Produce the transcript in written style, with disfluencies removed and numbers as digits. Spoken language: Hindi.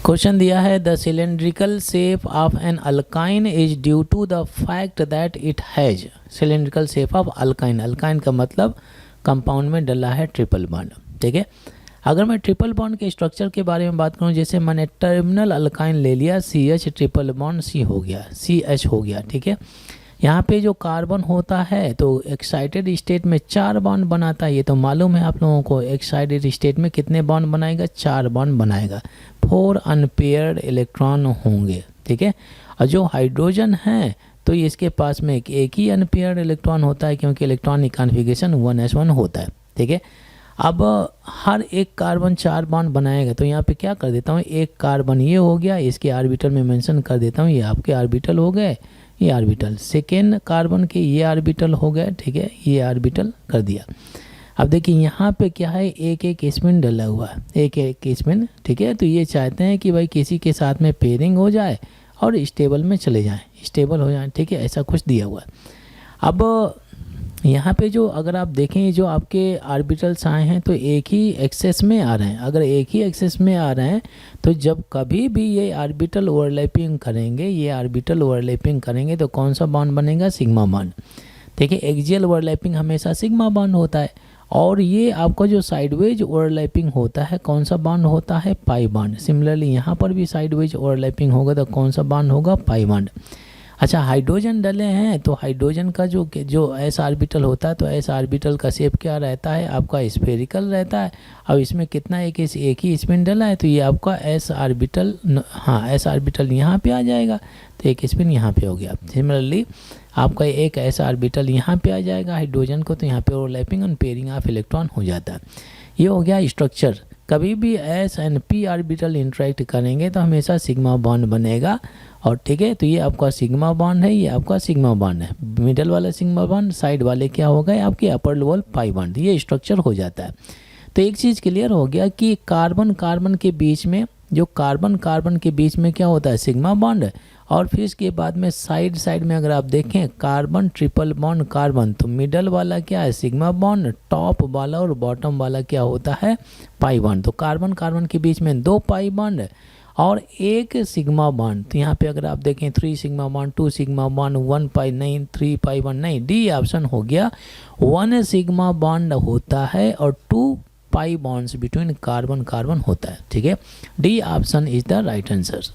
क्वेश्चन दिया है the cylindrical shape of an alkyne is due to the fact that it has. Cylindrical shape of alkyne, alkyne का मतलब कंपाउंड में डला है ट्रिपल बॉन्ड। ठीक है, अगर मैं ट्रिपल बॉन्ड के स्ट्रक्चर के बारे में बात करूं, जैसे मैंने टर्मिनल अल्काइन ले लिया, CH ट्रिपल बॉन्ड C हो गया, CH हो गया। ठीक है, यहाँ पे जो कार्बन होता है तो एक्साइटेड स्टेट में 4 बॉन्ड बनाता है, ये तो मालूम है आप लोगों को। एक्साइटेड स्टेट में कितने बॉन्ड बनाएगा? 4 बॉन्ड बनाएगा, 4 अनपेयर्ड इलेक्ट्रॉन होंगे। ठीक है, और जो हाइड्रोजन है तो इसके पास में एक ही अनपेयर्ड इलेक्ट्रॉन होता है, क्योंकि इलेक्ट्रॉनिक कॉन्फ़िगरेशन 1s1 होता है। ठीक है, अब हर एक कार्बन 4 बॉन्ड बनाएगा, तो यहाँ पे क्या कर देता हूँ, एक कार्बन ये हो गया, इसके ऑर्बिटल में मेंशन कर देता हूँ, ये आपके ऑर्बिटल हो गए, ये ऑर्बिटल। सेकेंड कार्बन के ये ऑर्बिटल हो गए। ठीक है, ये ऑर्बिटल कर दिया। अब देखिए यहाँ पे क्या है, एक एक स्पिन डला हुआ है, एक एक स्पिन। ठीक है, तो ये चाहते हैं कि भाई किसी के साथ में पेयरिंग हो जाए और स्टेबल में चले जाएं, स्टेबल हो जाएं। ठीक है, ऐसा कुछ दिया हुआ है। अब यहाँ पे जो अगर आप देखें, जो आपके ऑर्बिटल्स आए हैं तो एक ही एक्सेस में आ रहे हैं। अगर एक ही एक्सेस में आ रहे हैं तो जब कभी भी ये ऑर्बिटल ओवरलैपिंग करेंगे, ये ऑर्बिटल ओवरलैपिंग करेंगे तो कौन सा बॉन्ड बनेगा? Sigma bond. देखिए, एक्सियल ओवरलैपिंग हमेशा सिग्मा बॉन्ड होता है, और ये आपका जो साइडवेज ओवरलैपिंग होता है कौन सा बॉन्ड होता है? Pi bond. सिमिलरली यहाँ पर भी साइडवेज ओवरलैपिंग होगा तो कौन सा बॉन्ड होगा? Pi bond. अच्छा, हाइड्रोजन डले हैं तो हाइड्रोजन का जो एस ऑर्बिटल होता है तो एस ऑर्बिटल का शेप क्या रहता है? आपका स्फेरिकल रहता है। अब इसमें कितना एक ही स्पिन डला है, तो ये आपका एस ऑर्बिटल, हाँ एस ऑर्बिटल यहाँ पे आ जाएगा, तो एक स्पिन यहाँ पे हो गया। सिमिलरली आपका एक एस ऑर्बिटल यहाँ पे आ जाएगा हाइड्रोजन को, तो यहाँ पे overlapping and pairing of electron हो जाता है। ये हो गया स्ट्रक्चर। कभी भी S and P orbital interact करेंगे तो हमेशा सिग्मा बॉन्ड बनेगा। और ठीक है, तो ये आपका सिग्मा बॉन्ड है, ये आपका सिग्मा बॉन्ड है, मिडल वाला सिग्मा बॉन्ड, साइड वाले क्या हो गए आपके? Upper level pi bond. ये स्ट्रक्चर हो जाता है। तो एक चीज़ क्लियर हो गया कि कार्बन कार्बन के बीच में, जो कार्बन कार्बन के बीच में क्या होता है? Sigma bond. और फिर इसके बाद में साइड साइड में अगर आप देखें कार्बन ट्रिपल बॉन्ड कार्बन, तो मिडल वाला क्या है? सिग्मा बॉन्ड, टॉप वाला और बॉटम वाला क्या होता है? Pi bond. तो कार्बन कार्बन के बीच में 2 पाई बॉन्ड और 1 सिग्मा बॉन्ड। तो यहाँ पे अगर आप देखें 3 सिग्मा बॉन्ड, 2 सिग्मा बॉन्ड, 1 पाई नहीं, 3 पाई बॉन्ड नहीं, डी ऑप्शन हो गया। 1 सिग्मा बॉन्ड होता है और 2 pi bonds between carbon carbon होता है। ठीक है, D option is the right answer.